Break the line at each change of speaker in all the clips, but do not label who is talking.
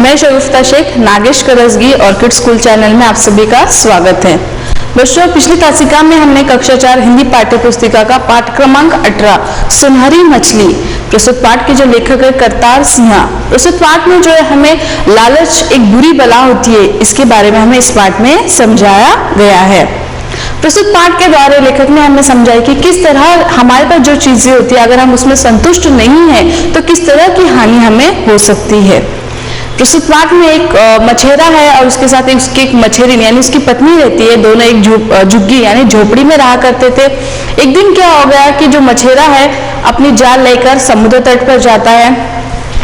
मैं Shagufta Shaikh, Nagesh Karsagi Orchid School channel में आप सभी का स्वागत है। बच्चों, पिछली तासिका में हमने कक्षा 4 हिंदी पाठ्य पुस्तिका का पाठ क्रमांक 18 सुनहरी मछली प्रस्तुत पाठ के जो लेखक है करतार सिंह। प्रस्तुत पाठ में जो है हमें लालच एक बुरी बला होती है, इसके बारे में हमें इस पाठ में समझाया गया है। प्रस्तुत पाठ के द्वारा लेखक ने हमें समझाया कि किस तरह हमारे पास जो चीजें होती है अगर हम उसमें संतुष्ट नहीं है तो किस तरह की हानि हमें हो सकती है। प्रस्तुत पाठ में एक मछेरा है और उसके साथ उसकी एक मछेरी यानी उसकी पत्नी रहती है। दोनों एक झुग्गी यानी झोपड़ी में रहा करते थे। एक दिन क्या हो गया कि जो मछेरा है अपनी जाल लेकर समुद्र तट पर जाता है।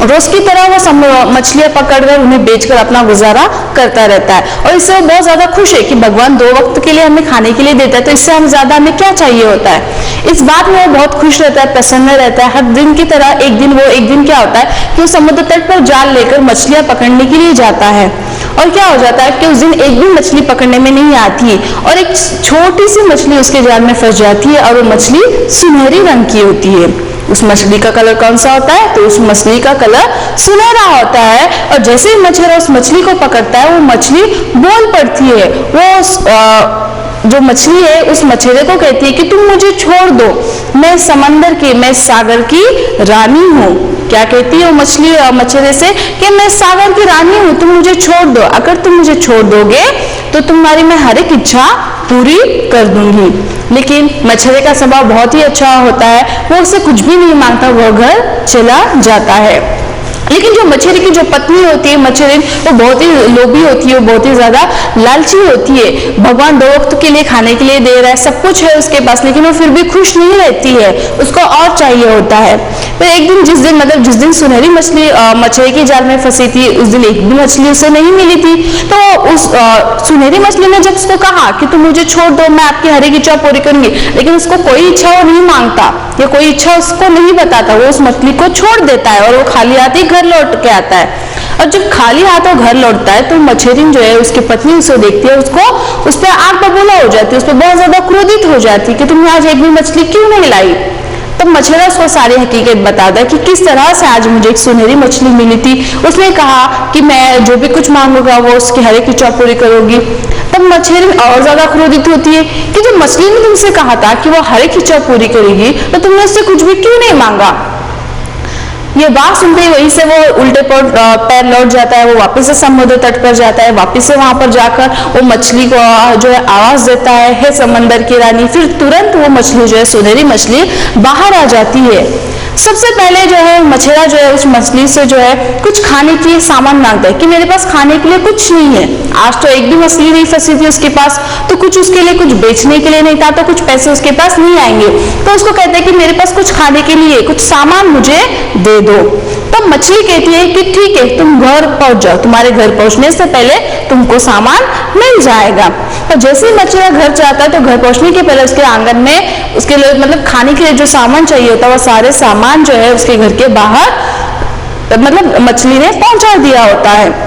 रोज की तरह वो मछलियां पकड़कर उन्हें बेचकर अपना गुजारा करता रहता है और इससे वो बहुत ज्यादा खुश है कि भगवान 2 वक्त के लिए हमें खाने के लिए देता है, तो इससे हम ज्यादा हमें क्या चाहिए होता है। इस बात में वो बहुत खुश रहता है, प्रसन्न रहता है। हर दिन की तरह एक दिन क्या होता है कि वो समुद्र तट पर जाल लेकर मछलियां पकड़ने के लिए जाता है और क्या हो जाता है कि उस दिन एक भी मछली पकड़ने में नहीं आती और एक छोटी सी मछली उसके जाल में फंस जाती है और वो मछली सुनहरी रंग की होती है। उस मछली का कलर कौन सा होता है? तो उस मछली का कलर सुनहरा होता है और जैसे ही मछेरा उस मछली को पकड़ता है वो मछली बोल पड़ती है। वो जो मछली है उस मछेरे को कहती है कि तुम मुझे छोड़ दो, मैं समंदर की, मैं सागर की रानी हूँ। क्या कहती है वो मछली मछेरे से कि मैं सागर की रानी हूँ, तुम मुझे छोड़ दो। अगर तुम मुझे छोड़ दोगे तो तुम्हारी मैं हर एक इच्छा पूरी कर दूंगी। लेकिन मछेरे का स्वभाव बहुत ही अच्छा होता है, वो उससे कुछ भी नहीं मांगता, वो घर चला जाता है। लेकिन जो मछेरे की जो पत्नी होती है मछेरिन, वो बहुत ही लोभी होती है, वो बहुत ही ज्यादा लालची होती है। भगवान 2 वक्त के लिए खाने के लिए दे रहा है, सब कुछ है उसके पास, लेकिन वो फिर भी खुश नहीं रहती है, उसको और चाहिए होता है। फिर एक दिन जिस दिन सुनहरी मछली मछेरे की जाल में फंसी थी, उस दिन एक भी मछली उसे नहीं मिली थी। तो उस सुनहरी मछली ने जब उसको कहा कि तुम मुझे छोड़ दो, मैं आपकी हर एक इच्छा पूरी करूंगी, लेकिन उसको कोई इच्छा वो नहीं मांगता या कोई इच्छा उसको नहीं बताता, वो उस मछली को छोड़ देता है और वो खाली हाथ ही घर लौट के आता है। और जब खाली हाथों घर लौटता है तो मछेरिन जो है उसकी पत्नी उसे देखती है, उसको उस पर आग बबूला हो जाती है, उस पर बहुत ज्यादा क्रोधित हो जाती है कि तुमने आज एक भी मछली क्यों नहीं लाई। तब मछेरा उसको सारी हकीकत बताता है कि किस तरह से आज मुझे एक सुनहरी मछली मिली थी। उसने कहा कि मैं जो भी कुछ मांगूंगा वो उसकी हर एक इच्छा पूरी करूंगी। तब मछेरी और ज्यादा क्रोधित होती है कि जब मछली ने तुमसे कहा था कि वो हर एक इच्छा पूरी करेगी तो तुमने उससे कुछ भी क्यों नहीं मांगा। ये बात सुनते ही वहीं से वो उल्टे पैर लौट जाता है, वो वापस से समुद्र तट पर जाता है, वापस से वहां पर जाकर वो मछली को जो है आवाज देता है, हे समंदर की रानी। फिर तुरंत वो मछली जो है सुनहरी मछली बाहर आ जाती है। सबसे पहले जो है मछेरा जो है उस मछली से जो है कुछ खाने के सामान मांगता है कि मेरे पास खाने के लिए कुछ नहीं है, आज तो एक भी मछली नहीं फंसी थी उसके पास, तो कुछ उसके लिए कुछ बेचने के लिए नहीं था, तो कुछ पैसे उसके पास नहीं आएंगे। तो उसको कहते हैं कि मेरे पास कुछ खाने के लिए कुछ सामान मुझे दे दो। तब मछली कहती है कि ठीक है, तुम घर पहुंच जाओ, तुम्हारे घर पहुंचने से पहले तुमको सामान मिल जाएगा। और जैसे ही मछेरा घर जाता है तो घर पहुंचने के पहले उसके आंगन में उसके लिए मतलब खाने के लिए जो सामान चाहिए होता है वो सारे सामान जो है उसके घर के बाहर मतलब मछली ने पहुंचा दिया होता है।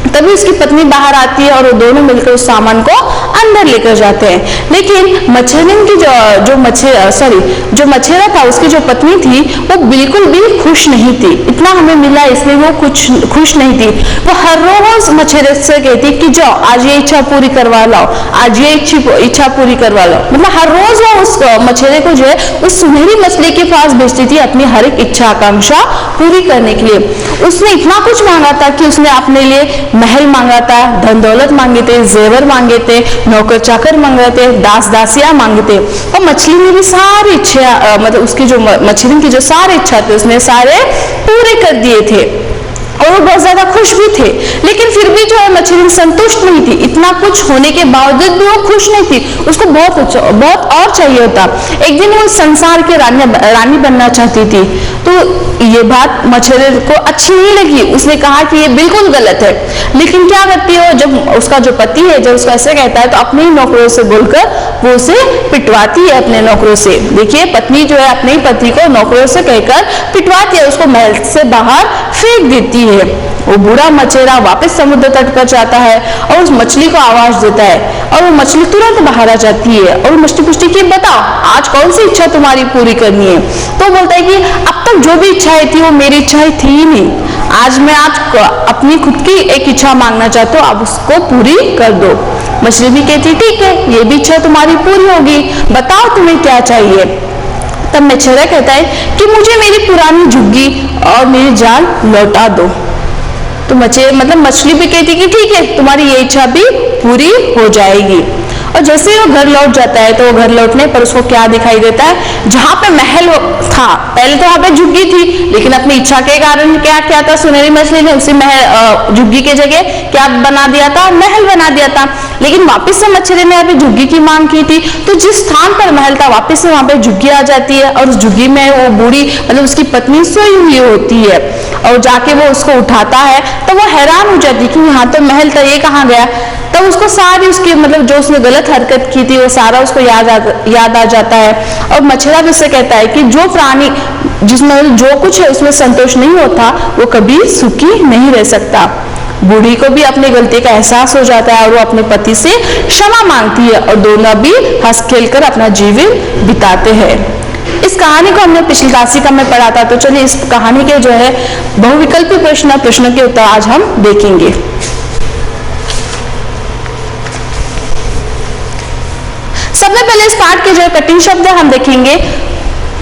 तभी उसकी पत्नी बाहर आती है और वो दोनों मिलकर उस सामान को अंदर लेकर जाते हैं। लेकिन मछेरिन की जो मछेरा था उसकी जो पत्नी थी वो बिल्कुल भी खुश नहीं थी। इतना हमें मिला इसलिए वो कुछ खुश नहीं थी। वो हर रोज मछेरे से कहती कि जाओ आज ये इच्छा पूरी करवा लाओ, आज ये इच्छा पूरी करवा लाओ। मतलब हर रोज वो उस मछेरे को जो है उस सुनहरी मछली के पास भेजती थी अपनी हर एक इच्छा आकांक्षा पूरी करने के लिए। उसने इतना कुछ मांगा था कि उसने अपने लिए महल मांगा था, धन दौलत मांगे थे, जेवर मांगे थे, नौकर चाकर मांगे थे, दास दासियां मांगे थे। और मछली ने भी सारी इच्छा मतलब उसकी जो मछली की जो सारी इच्छा थे उसने सारे पूरे कर दिए थे और वो बहुत ज्यादा खुश भी थे। लेकिन फिर भी जो है मछली संतुष्ट नहीं थी। इतना कुछ होने के बावजूद भी वो खुश नहीं थी, उसको बहुत और चाहिए होता। एक दिन वो संसार की रानी बनना चाहती थी। तो ये बात मछेरे को अच्छी नहीं लगी, उसने कहा कि ये बिल्कुल गलत है। लेकिन क्या करती है जब उसका जो पति है जब उसको ऐसे कहता है तो अपने ही नौकरों से बोलकर वो उसे पिटवाती है अपने नौकरों से। देखिए पत्नी जो है अपने ही पति को नौकरों से कहकर पिटवाती है, उसको महल से बाहर फेंक देती है। वो बूढ़ा मछेरा वापस समुद्र तट पर जाता है और उस मछली को आवाज देता है और वो मछली तुरंत बाहर आ जाती है और वो मछली पूछती है कि बताओ आज कौन सी इच्छा तुम्हारी पूरी करनी है। तो बोलता है कि अब तक जो भी इच्छाएं थी वो मेरी इच्छाएं थी ही नहीं, आज मैं अपनी खुद की एक इच्छा मांगना चाहता हूँ, आप उसको पूरी कर दो। मछली भी कहती ठीक है, ये भी इच्छा तुम्हारी पूरी होगी, बताओ तुम्हें क्या चाहिए। तब मछेरा कहता है कि मुझे मेरी पुरानी झुग्गी और मेरी जाल लौटा दो। तो मछली भी कहती कि ठीक है, तुम्हारी ये इच्छा भी पूरी हो जाएगी। और जैसे ही वो घर लौट जाता है तो वो घर लौटने पर उसको क्या दिखाई देता है, जहां पे महल था, पहले तो वहां पे झुग्गी थी, लेकिन अपनी इच्छा के कारण क्या किया था सुनहरी मछली ने, उसी महल झुग्गी के जगह क्या बना दिया था, महल बना दिया था। लेकिन वापस से मछली ने अभी झुग्गी की मांग की थी, तो जिस स्थान पर महल था वापस से वहां पे झुग्गी आ जाती है और उस झुग्गी में वो बूढ़ी उसकी पत्नी सोई हुई होती है और जाके वो उसको उठाता है तो वो हैरान हो जाती है कि यहाँ तो महल था, ये कहाँ गया। तब उसको सारी उसकी जो उसने गलत हरकत की थी वो सारा उसको याद आ जाता है। और मछेरा भी उससे कहता है कि जो प्राणी जिसमें जो कुछ है उसमें संतोष नहीं होता वो कभी सुखी नहीं रह सकता। बूढ़ी को भी अपनी गलती का एहसास हो जाता है और वो अपने पति से क्षमा मांगती है और दोनों भी हंस खेल कर अपना जीवन बिताते हैं। इस कहानी को हमने पिछली तासिका में पढ़ा था, तो चलिए इस कहानी के बहुविकल्पी प्रश्नों के उत्तर आज हम देखेंगे। सबसे पहले इस पाठ के कठिन शब्द हम देखेंगे।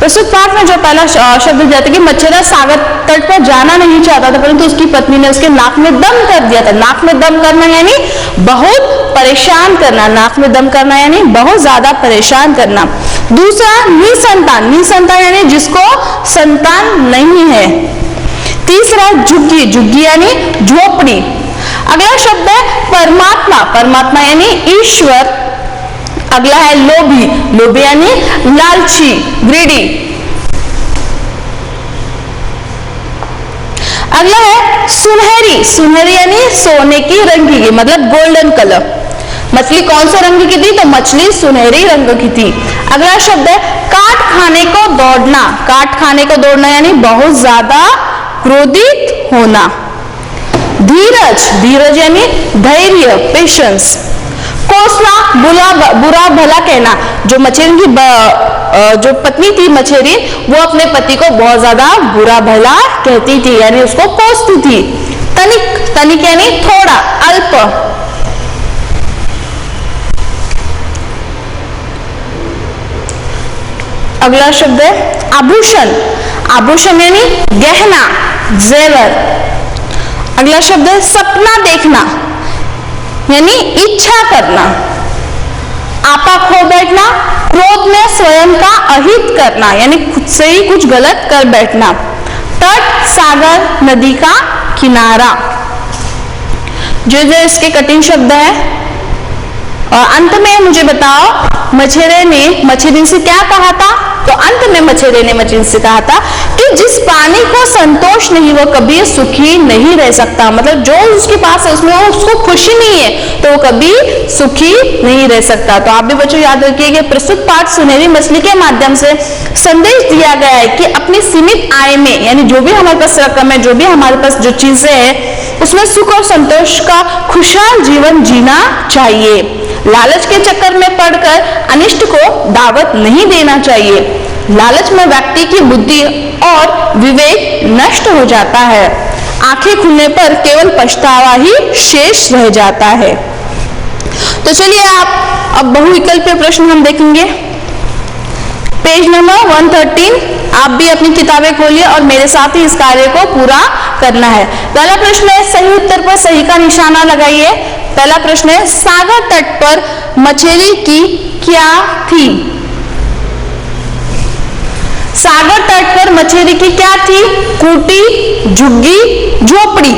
प्रस्तुत पाठ में जो पहला शब्द दिया था कि मछेरा सागर तट पर जाना नहीं चाहता था, परंतु उसकी पत्नी ने उसके नाक में दम कर दिया था। नाक में दम करना यानी बहुत परेशान करना, नाक में दम करना यानी बहुत ज्यादा परेशान करना। दूसरा निसंतान, निसंतान यानी जिसको संतान नहीं है। तीसरा झुग्गी, झुग्गी यानी झोपड़ी। अगला शब्द है परमात्मा, परमात्मा यानी ईश्वर। अगला है लोभी, लोभी यानी लालची, ग्रीडी। अगला है सुनहरी, सुनहरी यानी सोने की रंगी की, गोल्डन कलर। मछली कौन से रंग की थी, तो मछली सुनहरी रंग की थी। अगला शब्द है काट खाने को दौड़ना, काट खाने को दौड़ना यानी बहुत ज्यादा क्रोधित होना। धीरज, धीरज यानी धैर्य, पेशेंस। कोसला, बुरा भला कहना। जो मछेरी की जो पत्नी थी मछेरी, वो अपने पति को बहुत ज्यादा बुरा भला कहती थी, यानी उसको कोसती थी। तनिक, तनिक यानी थोड़ा, अल्प। अगला शब्द है आभूषण, आभूषण यानी गहना, जेवर। अगला शब्द है सपना देखना यानी इच्छा करना। आपा खो बैठना, क्रोध में स्वयं का अहित करना यानी खुद से ही कुछ गलत कर बैठना। तट, सागर, नदी का किनारा। जो इसके कठिन शब्द है। और अंत में मुझे बताओ मछेरे ने मछली से क्या कहा था, तो अंत में मछेरे ने मछली से कहा था कि जिस प्राणी को संतोष नहीं वो कभी सुखी नहीं रह सकता। जो उसके पास है उसमें उसको खुशी नहीं है तो वो कभी सुखी नहीं रह सकता। तो आप भी बच्चों याद रखिए कि प्रस्तुत पाठ सुनहरी मछली के माध्यम से संदेश दिया गया है कि अपनी सीमित आय में, यानी जो भी हमारे पास रकम है, जो भी हमारे पास जो चीजें है, उसमें सुख और संतोष का खुशहाल जीवन जीना चाहिए। लालच के चक्कर में पड़कर अनिष्ट को दावत नहीं देना चाहिए। लालच में व्यक्ति की बुद्धि और विवेक नष्ट हो जाता है। आंखें खुलने पर केवल पछतावा ही शेष रह जाता है। तो चलिए आप अब बहुविकल्पीय प्रश्न हम देखेंगे। Page number 113। आप भी अपनी किताबें खोलिए और मेरे साथ ही इस कार्य को पूरा करना है। पहला प्रश्न है, सही उत्तर पर सही का निशाना लगाइए। पहला प्रश्न है, सागर तट पर मछली की क्या थी? सागर तट पर मछली की क्या थी? कुटी, झुग्गी, झोपड़ी।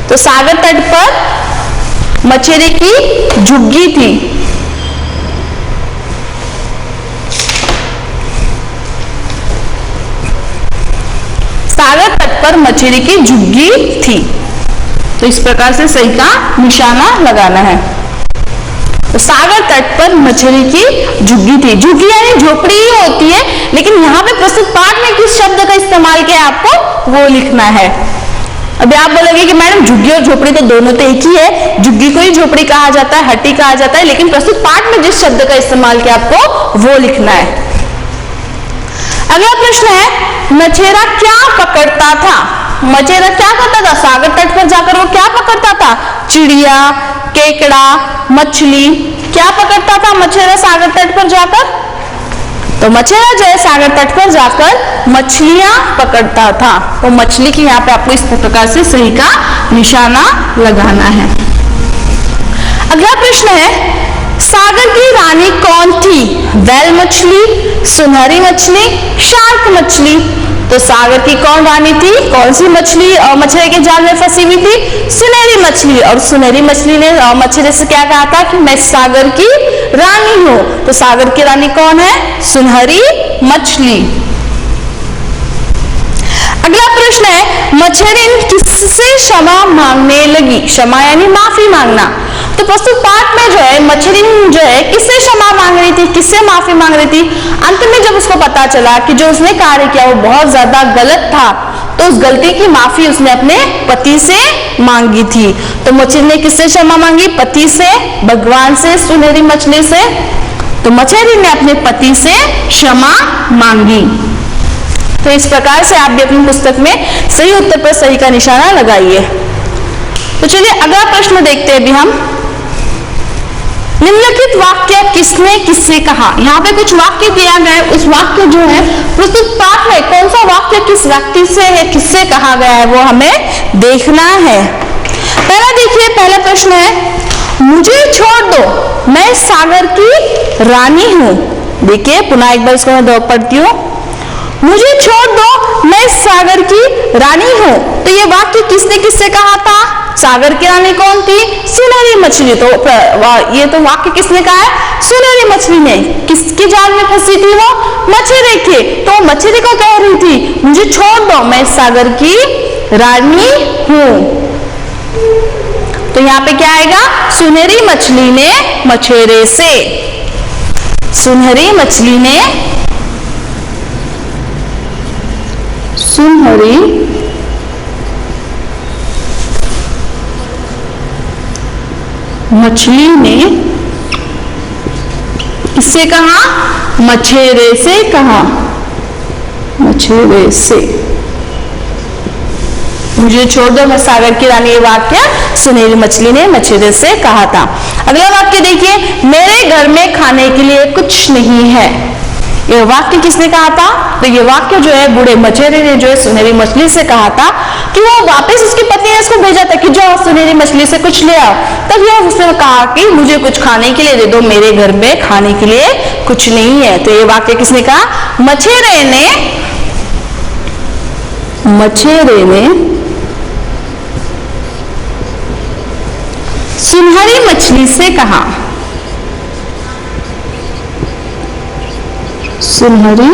तो सागर तट पर मछली की झुग्गी थी। सागर तट पर मछली की झुग्गी थी। तो इस प्रकार से सही का निशाना लगाना है। तो सागर तट पर मछली की झुग्गी थी। झुग्गी यानी झोपड़ी ही होती है, लेकिन यहाँ पे प्रस्तुत पाठ में किस शब्द का इस्तेमाल किया है आपको वो लिखना है। अभी आप बोलोगे कि मैडम झुग्गी और झोपड़ी तो दोनों तो एक ही है, झुग्गी को ही झोपड़ी कहा जाता है, हट्टी कहा जाता है, लेकिन प्रस्तुत पाठ में जिस शब्द का इस्तेमाल किया आपको वो लिखना है। अगला प्रश्न है, मछेरा क्या पकड़ता था? मछेरा क्या करता था? सागर तट पर जाकर वो क्या पकड़ता था? चिड़िया, केकड़ा, मछली, क्या पकड़ता था मछेरा सागर तट पर जाकर? तो मछेरा जो है सागर तट पर जाकर मछलियां पकड़ता था। तो मछली की यहाँ पे आपको इस प्रकार से सही का निशाना लगाना है। अगला प्रश्न है, सागर की रानी कौन थी? बैल मछली, सुनहरी मछली, शार्क मछली। तो सागर की कौन रानी थी? कौन सी मछली और मछली के जाल में फंसी हुई थी? सुनहरी मछली। और सुनहरी मछली ने मछली से क्या कहा था कि मैं सागर की रानी हूं। तो सागर की रानी कौन है? सुनहरी मछली। अगला प्रश्न है, मछली किससे क्षमा मांगने लगी? क्षमा यानी माफी मांगना। तो प्रस्तुत पाठ में जो है मछली जो है किससे क्षमा मांग रही थी, किससे माफी मांग रही थी? अंत में जब उसको पता चला कि जो उसने कार्य किया वो बहुत ज्यादा गलत था, तो उस गलती की माफी उसने अपने पति से मांगी थी। तो मछली ने किससे क्षमा मांगी? पति से, भगवान से, सुनहरी मछली से। तो मछली ने अपने पति से क्षमा मांगी। तो इस प्रकार से आप भी अपनी पुस्तक में सही उत्तर पर सही का निशाना लगाइए। तो चलिए अगला प्रश्न देखते हैं अभी हम। निम्नलिखित वाक्य किसने किससे कहा? यहाँ पे कुछ वाक्य दिया गया है, उस वाक्य जो है प्रस्तुत पाठ में कौन सा वाक्य किस व्यक्ति से है, किससे कहा गया है वो हमें देखना है। पहला देखिए, पहला प्रश्न है, मुझे छोड़ दो, मैं सागर की रानी हूं। देखिए पुनः एक बार इसको मैं पढ़ती हूँ, मुझे छोड़ दो, मैं सागर की रानी हूं। तो ये वाक्य किसने किससे कहा था? सागर की रानी कौन थी? सुनहरी मछली। तो ये तो वाक्य किसने कहा है? सुनहरी मछली ने। किसके जाल में फंसी थी वो? मछली के। तो मछली को कह रही थी मुझे छोड़ दो, मैं सागर की रानी हूं। तो यहाँ पे क्या आएगा? सुनहरी मछली ने मछेरे से, सुनहरी मछली ने सुनहरी मछली ने किससे कहा? मछेरे से कहा, मछेरे से। मुझे छोड़ दो, मैं सागर की रानी। ये वाक्य सुनहरी मछली ने मछेरे से कहा था। अगला वाक्य देखिए, मेरे घर में खाने के लिए कुछ नहीं है। ये वाक्य किसने कहा था? तो ये वाक्य जो है बूढ़े मछेरे ने जो है सुनहरी मछली से कहा था कि वो वापस उसकी पत्नी ने उसको भेजा था कि जाओ सुनहरी मछली से कुछ ले आओ। तब यह उसने कहा कि मुझे कुछ खाने के लिए दे दो, मेरे घर में खाने के लिए कुछ नहीं है। तो ये वाक्य किसने कहा? मछेरे ने, मछेरे ने सुनहरी मछली से कहा, सुनहरी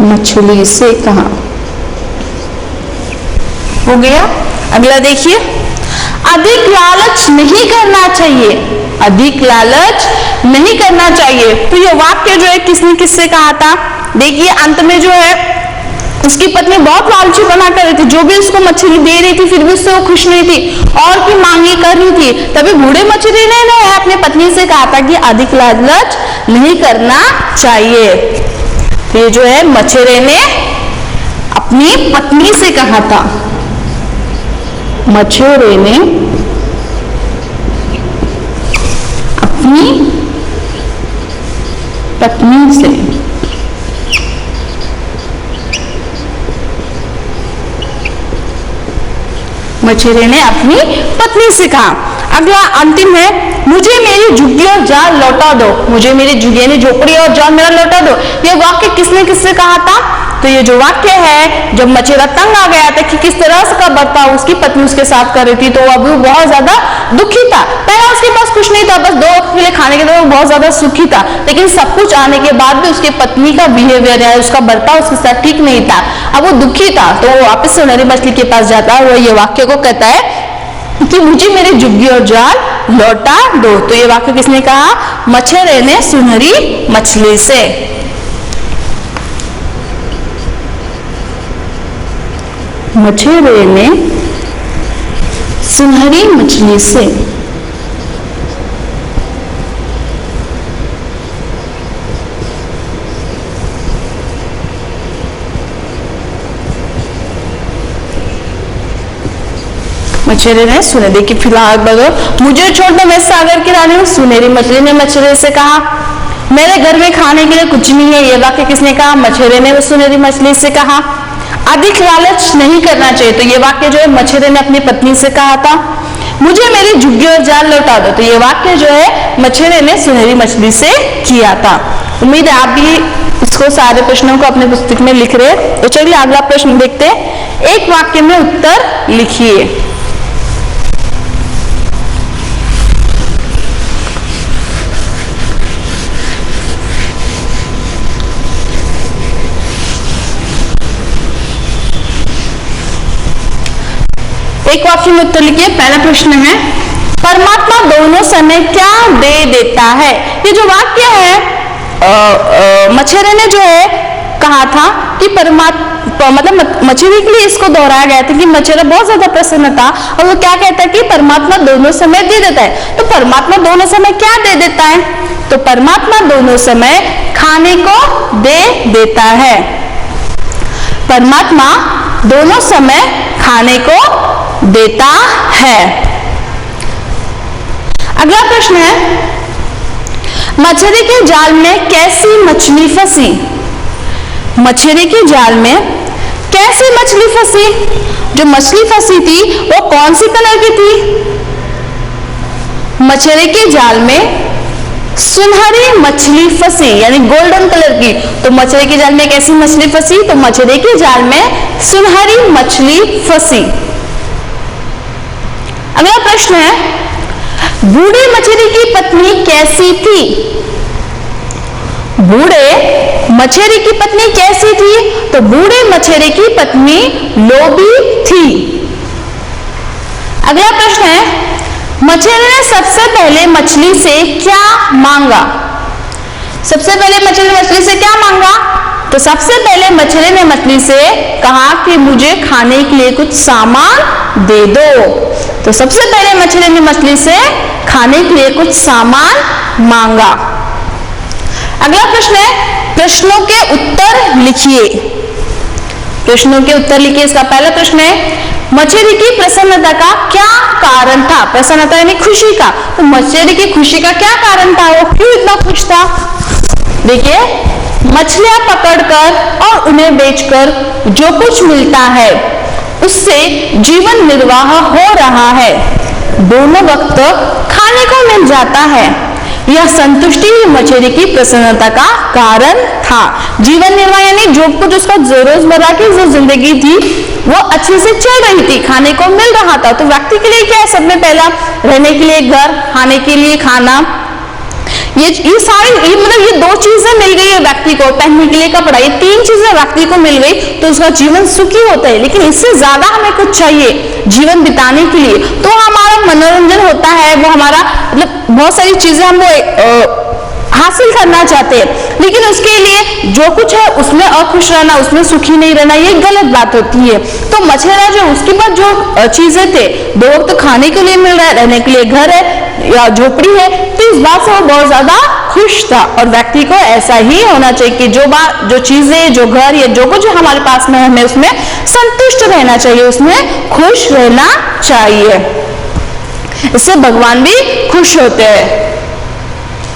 मछली से कहा। हो गया। अगला देखिए, अधिक लालच नहीं करना चाहिए, अधिक लालच नहीं करना चाहिए। तो ये वाक्य जो है किसने किससे कहा था? देखिए अंत में जो है उसकी पत्नी बहुत लालची बना कर रही थी, जो भी उसको मछली दे रही थी फिर भी उससे वो खुश नहीं थी और भी मांगी कर रही थी। तभी बूढ़े मछली ने अपने पत्नी से कहा था कि अधिक लालच नहीं करना चाहिए। तो ये जो है मछेरे ने अपनी पत्नी से कहा था, मछेरे ने अपनी पत्नी से, मछेरे ने अपनी पत्नी से कहा। अगला अंतिम है, मुझे मेरी झुग्गी और जाल लौटा दो, मुझे मेरी झुग्गी यानी झोपड़ी और जाल मेरा लौटा दो। ये वाक्य किसने किससे कहा था? तो ये जो वाक्य है, जब मछेरा तंग आ गया था कि किस तरह से का बर्ताव उसकी पत्नी उसके साथ कर रही थी, तो अभी वो बहुत ज्यादा दुखी था। पहला उसके पास कुछ नहीं था, बस 2 वक्त के लिए खाने के लिए वो बहुत ज्यादा सुखी था, लेकिन सब कुछ आने के बाद भी उसकी पत्नी का बिहेवियर है, उसका बर्ताव उसके साथ ठीक नहीं था। अब वो दुखी था, तो वो वापस सुनहरी मछली के पास जाता है, वो ये वाक्य को कहता है कि मुझे मेरी झुग्गी और जाल लौटा दो। तो ये वाक्य किसने कहा? मछेरे ने सुनहरी मछली से। मछेरे ने सुनहरी मछली से। मछेरे ने सुने, देखिए फिलहाल बोलो, मुझे छोड़ दो मैं सागर की रानी हूँ। सुनहरी मछली ने मछेरे से कहा मेरे घर में खाने के लिए कुछ नहीं है। ये वाक्य किसने कहा? मछेरे ने सुनहरी मछली से कहा। अधिक लालच नहीं करना चाहिए, तो ये वाक्य जो है मछेरे ने अपनी पत्नी से कहा था। मुझे मेरी झुग्गी और जाल लौटा दो, तो ये वाक्य जो है मछेरे ने सुनहरी मछली से किया था। उम्मीद है आप भी इसको सारे प्रश्नों को अपने पुस्तक में लिख रहे हैं। तो चलिए अगला प्रश्न देखते हैं। एक वाक्य में उत्तर लिखिए। एक वाक्य में उत्तर लिखिए। पहला प्रश्न है, परमात्मा दोनों समय क्या दे देता है? ये जो वाक्य है मछेरे ने जो है कहा था कि परमात्मा, मतलब मछेरे के लिए इसको दोहराया गया था कि मछेरा बहुत ज्यादा प्रसन्न था और वो क्या कहता है कि परमात्मा दोनों समय दे देता है। तो परमात्मा दोनों समय क्या दे देता है? तो परमात्मा दोनों समय खाने को दे देता है। परमात्मा दोनों समय खाने को देता है। अगला प्रश्न है, मछली के जाल में कैसी मछली फंसी? मछली के जाल में कैसी मछली फंसी? जो मछली फंसी थी वो कौन सी कलर की थी? मछली के जाल में सुनहरी मछली फंसी, यानी गोल्डन कलर की। तो मछली के जाल में कैसी मछली फंसी? तो मछली के जाल में सुनहरी मछली फंसी। अगला प्रश्न है, बूढ़ी मछली की पत्नी कैसी थी? बूढ़े मछली की पत्नी कैसी थी? तो बूढ़े मछली की पत्नी लोभी थी। अगला प्रश्न है, मछली ने सबसे पहले मछली से क्या मांगा? सबसे पहले मछली से क्या मांगा? तो सबसे पहले मछली ने मछली से कहा कि मुझे खाने के लिए कुछ सामान दे दो। तो सबसे पहले मछली ने मछली से खाने के लिए कुछ सामान मांगा। अगला प्रश्न है, प्रश्नों के उत्तर लिखिए। प्रश्नों के उत्तर लिखिए। इसका पहला प्रश्न है, मछली की प्रसन्नता का क्या कारण था? प्रसन्नता यानी खुशी का। तो मछली की खुशी का क्या कारण था? वो क्यों इतना खुश था? देखिए, मछलियां पकड़कर और उन्हें बेचकर जो कुछ मिलता है उससे जीवन निर्वाह हो रहा है। दोनों वक्त खाने को मिल जाता है। यह संतुष्टि मछली की प्रसन्नता का कारण था। जीवन निर्वाह यानी जो कुछ उसका रोजमर्रा की जो जिंदगी थी वो अच्छे से चल रही थी, खाने को मिल रहा था। तो व्यक्ति के लिए क्या है? सब में पहला रहने के लिए घर, खाने के लिए खाना, ये सारी मतलब ये दो चीजें मिल गई है व्यक्ति को। पहनने के लिए कपड़ा, ये तीन चीजें व्यक्ति को मिल गई तो उसका जीवन सुखी होता है। लेकिन इससे ज्यादा हमें कुछ चाहिए जीवन बिताने के लिए। तो हमारा मनोरंजन होता है, वो हमारा मतलब बहुत सारी चीजें हम वो हासिल करना चाहते हैं, लेकिन उसके लिए जो कुछ है उसमें अखुश रहना, उसमें सुखी नहीं रहना, ये गलत बात होती है। तो मछेरा जो उसके पास जो चीजें थे, दो वक्त खाने के लिए मिल रहा है, रहने के लिए घर है या झोपड़ी है, तो इस बात से वो बहुत ज्यादा खुश था। और व्यक्ति को ऐसा ही होना चाहिए कि जो चीजें, जो घर या जो कुछ हमारे पास में है, हमें उसमें संतुष्ट रहना चाहिए, उसमें खुश रहना चाहिए। इससे भगवान भी खुश होते हैं।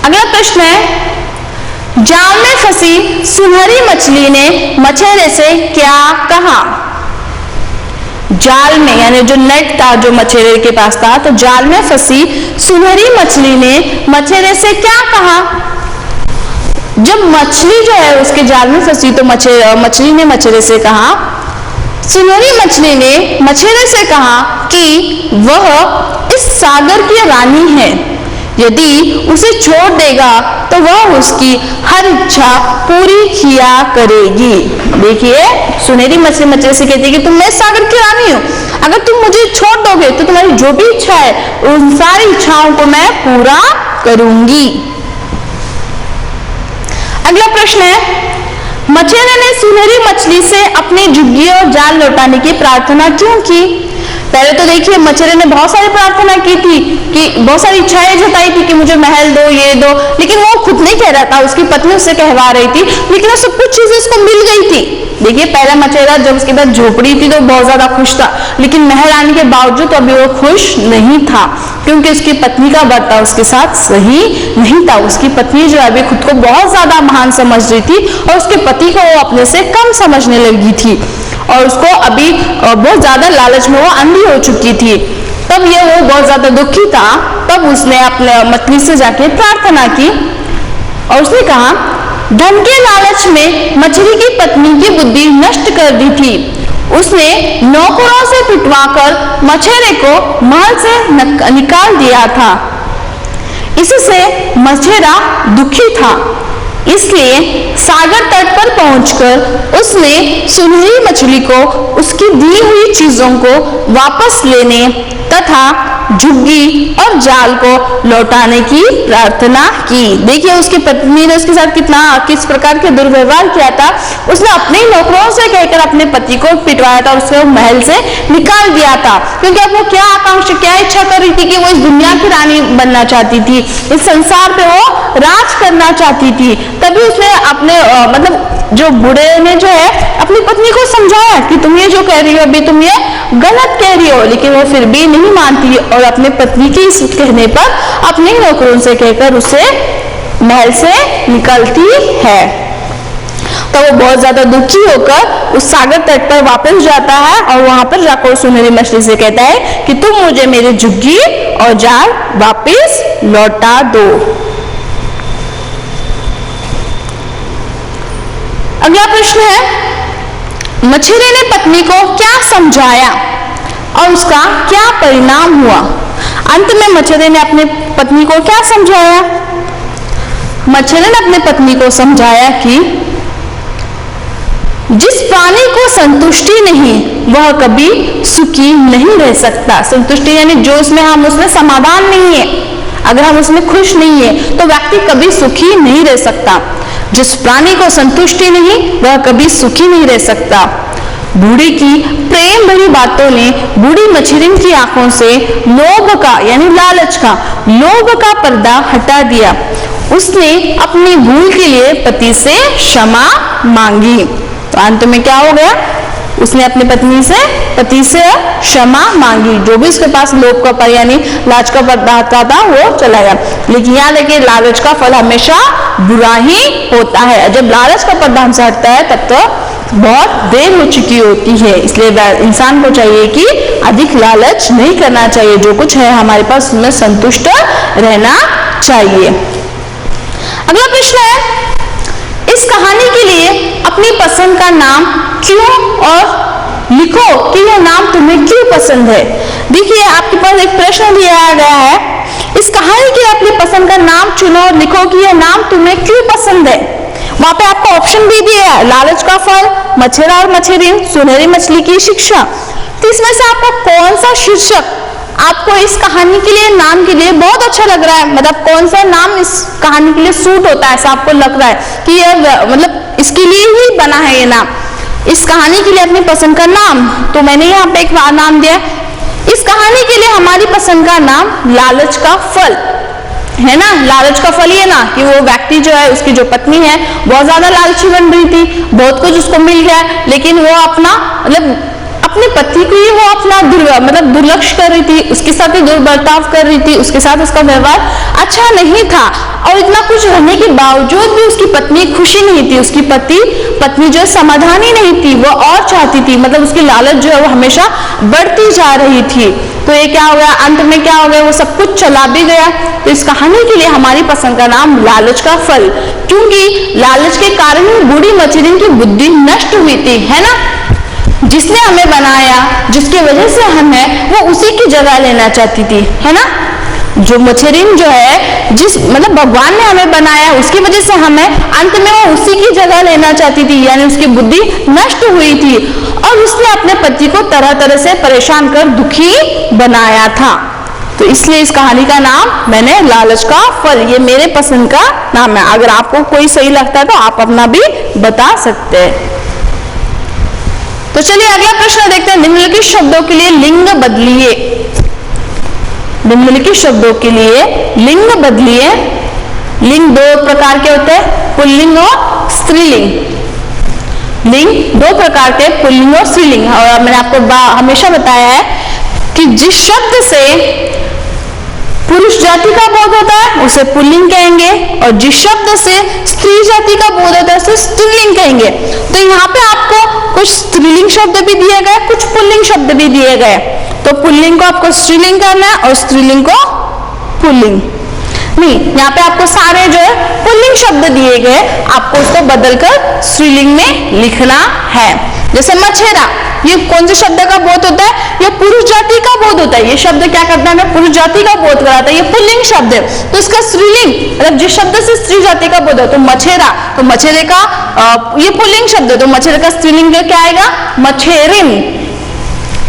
अगला प्रश्न है, जाल में फंसी सुनहरी मछली ने मछेरे से क्या कहा? जाल में यानी जो नेट था जो मछेरे के पास था, तो जाल में फंसी सुनहरी मछली ने मछेरे से क्या कहा? जब मछली जो है उसके जाल में फंसी तो मछली ने मछेरे से कहा, सुनहरी मछली ने मछेरे से कहा कि वह इस सागर की रानी है, यदि उसे छोड़ देगा तो वह उसकी हर इच्छा पूरी किया करेगी। देखिए सुनहरी मछली मछली से कहती है कि तुम मैं सागर की रानी हूँ, अगर तुम मुझे छोड़ दोगे तो तुम्हारी जो भी इच्छा है उन सारी इच्छाओं को मैं पूरा करूंगी। अगला प्रश्न है, मछेरे ने सुनहरी मछली से अपनी झुग्गी और जाल लौटाने की प्रार्थना क्यों की? पहले तो देखिए मछेरे ने बहुत सारी प्रार्थना की थी कि बहुत सारी इच्छाएं जताई थी कि मुझे महल दो, ये दो, लेकिन वो खुद नहीं कह रहा था, उसकी पत्नी उससे कहवा रही थी, लेकिन वो सब कुछ चीजें उसको मिल गई थी। देखिए पहला मछेरा जब उसके बाद झोपड़ी थी तो बहुत ज्यादा खुश था, लेकिन महल आने के बावजूद तो अभी वो खुश नहीं था, क्योंकि उसकी पत्नी का बर्ताव उसके साथ सही नहीं था। उसकी पत्नी जो अभी खुद को बहुत ज्यादा महान समझ रही थी और उसके पति को वो अपने से कम समझने लगी थी, और उसको अभी बहुत ज्यादा लालच में वो अंधी हो चुकी थी। तब ये वो बहुत ज्यादा दुखी था, तब उसने अपने पत्नी से जाके प्रार्थना की और उसने कहा, धन के लालच में मछली की पत्नी की बुद्धि नष्ट कर दी थी। उसने नौकरों से पिटवाकर मछेरे को महल से निकाल दिया था। इससे मछेरा दुखी था, इसलिए सागर तट पर पहुंचकर उसने सुनहरी मछली को उसकी दी हुई चीजों को वापस लेने तथा झुग्गी और जाल को लौटाने की प्रार्थना की। देखिए उसकी पत्नी ने उसके साथ किस प्रकार के दुर्व्यवहार किया था। उसने अपने नौकरों से कहकर अपने पति को पिटवाया था और उसको महल से निकाल दिया था, क्योंकि अब वो क्या आकांक्षा, क्या इच्छा कर रही थी कि वो इस दुनिया की रानी बनना चाहती थी, इस संसार पे वो राज करना चाहती थी। तभी उसने अपने जो बूढ़े ने जो है अपनी पत्नी को समझाया कि तुम ये जो कह रही हो अभी तुम ये गलत कह रही हो, लेकिन वो फिर भी नहीं मानती और अपने पत्नी के इस कहने पर अपने नौकरों से कहकर उसे महल से निकलती है। तो वो बहुत ज्यादा दुखी होकर उस सागर तट पर वापस जाता है और वहां पर जाकर सुनहरी मछली से कहता है कि तुम मुझे मेरी झुग्गी और जाल वापस लौटा दो। अगला प्रश्न है, मछेरे ने पत्नी को क्या समझाया और उसका क्या परिणाम हुआ? अंत में मछेरे ने अपने पत्नी को क्या समझाया? मछेरे ने अपने पत्नी को समझाया कि जिस प्राणी को संतुष्टि नहीं वह कभी सुखी नहीं रह सकता। संतुष्टि यानी जो उसमें समाधान नहीं है, अगर हम उसमें खुश नहीं है तो व्यक्ति कभी सुखी नहीं रह सकता। जिस प्राणी को संतुष्टि नहीं वह कभी सुखी नहीं रह सकता। बूढ़ी की प्रेम भरी बातों ने बूढ़ी मछली की आंखों से लोभ का यानी लालच का लोभ का पर्दा हटा दिया। उसने अपनी भूल के लिए पति से क्षमा मांगी। तो अंत में क्या हो गया? उसने अपनी पति से क्षमा मांगी। जो भी उसके पास लोभ का यानी लालच का पर्दा हटा था वो चला गया। लेकिन याद है कि लालच का फल हमेशा बुरा ही होता है। जब लालच का पर्दा हमसे हटता है तब तो बहुत देर हो चुकी होती है। इसलिए इंसान को चाहिए कि अधिक लालच नहीं करना चाहिए। जो कुछ है हमारे पास उसमें संतुष्ट रहना चाहिए। अगला प्रश्न है, इस कहानी के लिए अपनी पसंद का नाम क्यों और लिखो कि यह नाम तुम्हें क्यों पसंद है। देखिए आपके पास एक प्रश्न दिया गया है, इस कहानी के लिए अपनी पसंद का नाम चुनो और लिखो कि यह नाम तुम्हें क्यों पसंद है। वहां पे आपको ऑप्शन भी दिया है, लालच का फल, मछेरा और मछेरी, सुनहरी मछली की शिक्षा। तो इसमें से आपको कौन सा शीर्षक आपको इस कहानी के लिए नाम के लिए बहुत अच्छा लग रहा है, मतलब कौन सा नाम इस कहानी के लिए सूट होता है, ऐसा आपको लग रहा है कि यह मतलब इसके लिए ही बना है ये नाम। इस कहानी के लिए अपनी पसंद का नाम, तो मैंने यहाँ पे एक नाम दिया। इस कहानी के लिए हमारी पसंद का नाम लालच का फल है ना। लालच का फल ये ना कि वो व्यक्ति जो है उसकी जो पत्नी है बहुत ज्यादा लालची बन रही थी, बहुत कुछ उसको मिल गया, लेकिन वो अपना अपने पति को ही वो अपना दुर्लक्ष्य कर रही थी, उसके साथ ही दुर्बर्ताव कर रही थी, उसके साथ उसका व्यवहार अच्छा नहीं था। और इतना कुछ रहने के बावजूद भी उसकी पत्नी खुशी नहीं थी। उसकी पत्नी जो समाधानी नहीं थी, वो और चाहती थी, मतलब उसकी लालच जो है वो हमेशा बढ़ती जा रही थी। तो ये क्या हो गया, अंत में क्या हो गया, वो सब कुछ चला भी गया। तो इस कहानी के लिए हमारी पसंद का नाम लालच का फल, क्योंकि लालच के कारण ही बूढ़ी मछली की बुद्धि नष्ट हुई थी, है ना। जिसने हमें बनाया, जिसकी वजह से हम हैं, वो उसी की जगह लेना चाहती थी, है ना। जो मच्छरिन जो है, जिस मतलब भगवान ने हमें बनाया, उसकी वजह से हमें अंत में वो उसी की जगह लेना चाहती थी, यानी उसकी बुद्धि नष्ट हुई थी और उसने अपने पति को तरह तरह से परेशान कर दुखी बनाया था। तो इसलिए इस कहानी का नाम मैंने लालच का फल, ये मेरे पसंद का नाम है। अगर आपको कोई सही लगता है तो आप अपना भी बता सकते हैं। तो चलिए अगला प्रश्न देखते हैं। निम्नलिखित शब्दों के लिए लिंग बदलिए। निम्नलिखित शब्दों के लिए लिंग बदलिए। लिंग दो प्रकार के होते हैं, पुल्लिंग और स्त्रीलिंग। लिंग दो प्रकार के, पुल्लिंग और स्त्रीलिंग। और मैंने आपको हमेशा बताया है कि जिस शब्द से पुरुष जाति का बोध होता है उसे पुल्लिंग कहेंगे, और जिस शब्द से स्त्री जाति का बोध होता है उसे स्त्रीलिंग कहेंगे। तो यहाँ पे आपको कुछ स्त्रीलिंग शब्द भी दिए गए, कुछ पुल्लिंग शब्द भी दिए गए। तो पुल्लिंग को आपको स्त्रीलिंग करना है और स्त्रीलिंग को पुल्लिंग। नहीं, यहाँ पे आपको सारे जो है पुल्लिंग शब्द दिए गए, आपको उसको बदलकर स्त्रीलिंग में लिखना है। जैसे मछेरा, ये कौन से शब्द का बोध होता है? ये पुरुष जाति का बोध होता है। ये शब्द क्या करता है? हमें पुरुष जाति का बोध कराता है। ये पुल्लिंग शब्द है, तो इसका स्त्रीलिंग मतलब जिस शब्द से स्त्री जाति का बोध हो, तो मछेरा, तो मछेरे का ये पुल्लिंग शब्द है, तो मछेरे का स्त्रीलिंग क्या आएगा? मछेरिन।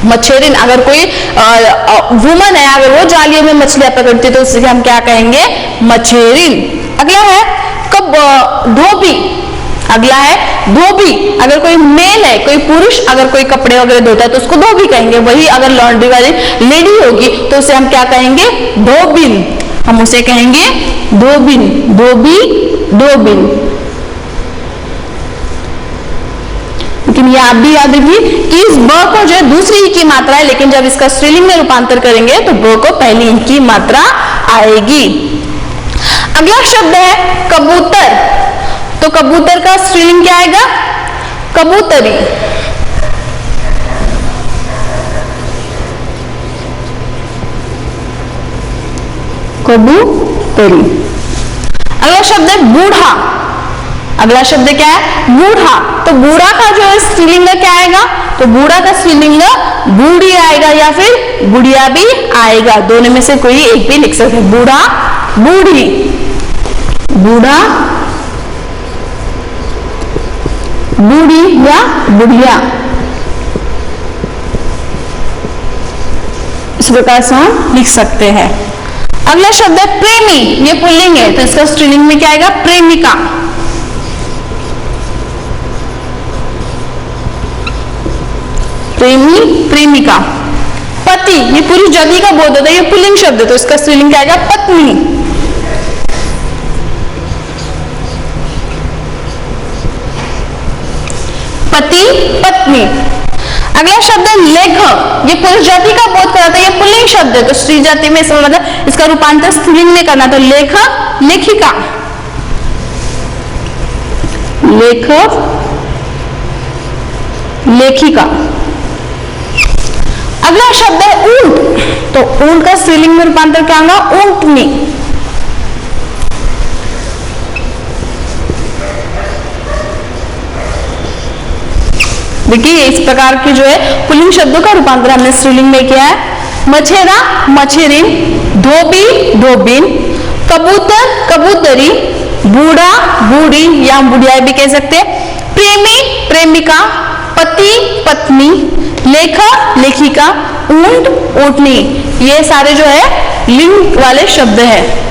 मछेरिन। अगर कोई वुमन है, अगर वो जालियों में मछलियां पकड़ती है तो उससे हम क्या कहेंगे? मछेरिन। अगला है धोबी। अगला है धोबी। अगर कोई मेल है, कोई पुरुष अगर कोई कपड़े वगैरह धोता है तो उसको धोबी कहेंगे। वही अगर लॉन्ड्री वाली लेडी होगी तो उसे हम क्या कहेंगे? धोबिन। हम उसे कहेंगे धोबिन। धोबी, धोबिन। लेकिन ये आप भी याद रखिए कि इस ब को जो है दूसरी ही की मात्रा है, लेकिन जब इसका स्त्रीलिंग में रूपांतर करेंगे तो ब को पहली ही की मात्रा आएगी। अगला शब्द है कबूतर। तो कबूतर का स्त्रीलिंग क्या आएगा? कबूतरी। कबूतरी। अगला शब्द है बूढ़ा। अगला शब्द क्या है? बूढ़ा। तो बूढ़ा का जो है स्त्रीलिंग क्या आएगा? तो बूढ़ा का स्त्रीलिंग बूढ़ी आएगा या फिर बुढ़िया भी आएगा, दोनों में से कोई एक भी लिख सकते हैं। बूढ़ा, बूढ़ी। बूढ़ा, बूढ़ी या बुढ़िया, इस प्रकार से हम लिख सकते हैं। अगला शब्द है प्रेमी। ये पुल्लिंग है, तो इसका स्त्रीलिंग में क्या आएगा? प्रेमिका। प्रेमी, प्रेमिका। पति, ये पुरुष जाति का बोध होता है, ये पुल्लिंग शब्द है, तो इसका स्त्रीलिंग क्या आएगा? पत्नी। पति, पत्नी। अगला शब्द है लेखक। ये पुरुष जाति का बोध कराता है, ये पुल्लिंग शब्द है, तो स्त्री जाति में मतलब इसका रूपांतर स्त्रीलिंग में करना, तो लेखक, लेखिका। लेखक, लेखिका। अगला शब्द है ऊंट। तो ऊंट का स्त्रीलिंग में रूपांतर क्या होगा? ऊंटनी। देखिए इस प्रकार के जो है पुल्लिंग शब्दों का रूपांतर हमने स्त्रीलिंग में किया है। मछेरा, मछेरिन। धोबी, धोबिन। कबूतर, कबूतरी। बूढ़ा, बूढ़ी या बुढ़िया भी कह सकते हैं। प्रेमी, प्रेमिका। पति, पत्नी। लेखक, लेखिका। ऊंट, ऊंटनी। ये सारे जो है लिंग वाले शब्द है।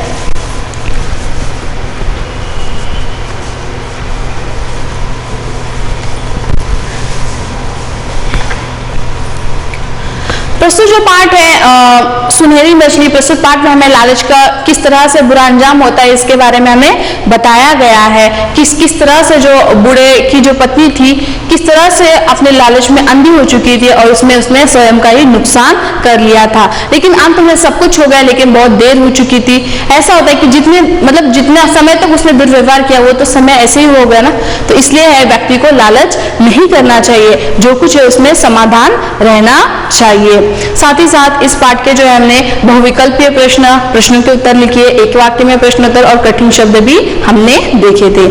प्रस्तुत जो पाठ है सुनहरी मछली, प्रस्तुत पाठ में हमें लालच का किस तरह से बुरा अंजाम होता है इसके बारे में हमें बताया गया है। किस तरह से जो बूढ़े की जो पत्नी थी किस तरह से अपने लालच में अंधी हो चुकी थी और उसने स्वयं का ही नुकसान कर लिया था। लेकिन अंत में सब कुछ हो गया, लेकिन बहुत देर हो चुकी थी। ऐसा होता है कि जितना समय तक उसने दुर्व्यवहार किया वो तो समय ऐसे ही हो गया ना। तो इसलिए है व्यक्ति को लालच नहीं करना चाहिए, जो कुछ है उसमें समाधान रहना चाहिए। साथ ही साथ इस पाठ के जो है हमने बहुविकल्पीय प्रश्नों के उत्तर लिखिए, एक वाक्य में प्रश्नोत्तर और कठिन शब्द भी हमने देखे थे।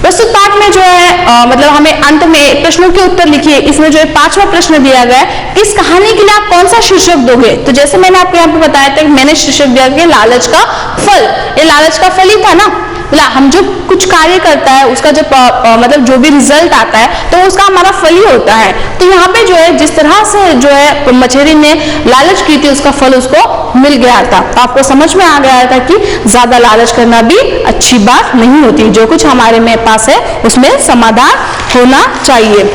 प्रस्तुत पाठ में जो है मतलब हमें अंत में प्रश्नों के उत्तर लिखिए। इसमें जो है 5वां प्रश्न दिया गया है, इस कहानी के लिए आप कौन सा शीर्षक दोगे? तो जैसे मैंने आपको यहाँ पे बताया था कि मैंने शीर्षक दिया कि लालच का फल। ये लालच का फल ही था ना, हम जो कुछ कार्य करता है उसका जो मतलब जो भी रिजल्ट आता है तो उसका हमारा फल ही होता है। तो यहाँ पे जो है जिस तरह से जो है मछली ने लालच की थी उसका फल उसको मिल गया था। तो आपको समझ में आ गया था कि ज्यादा लालच करना भी अच्छी बात नहीं होती। जो कुछ हमारे में पास है उसमें समाधान होना चाहिए।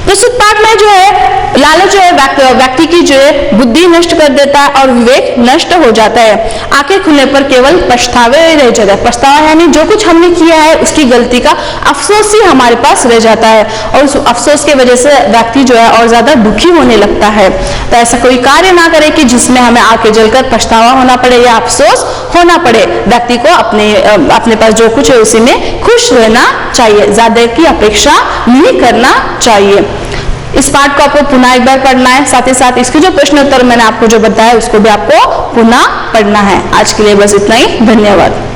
प्रस्तुत पाठ में जो है लालच जो है व्यक्ति की जो है बुद्धि नष्ट कर देता है और विवेक नष्ट हो जाता है। आंखें खुलने पर केवल पछतावे रह जाता है। पछतावा यानी जो कुछ हमने किया है उसकी गलती का अफसोस ही हमारे पास रह जाता है और उस अफसोस की वजह से व्यक्ति जो है और ज्यादा दुखी होने लगता है। तो ऐसा कोई कार्य ना करे कि जिसमें हमें आंखें जलकर पछतावा होना पड़े या अफसोस होना पड़े। व्यक्ति को अपने पास जो कुछ है उसी में खुश रहना चाहिए, ज्यादा की अपेक्षा नहीं करना चाहिए। इस पाठ को आपको पुनः एक बार पढ़ना है, साथ ही साथ इसके जो प्रश्न उत्तर मैंने आपको जो बताया उसको भी आपको पुनः पढ़ना है। आज के लिए बस इतना ही, धन्यवाद।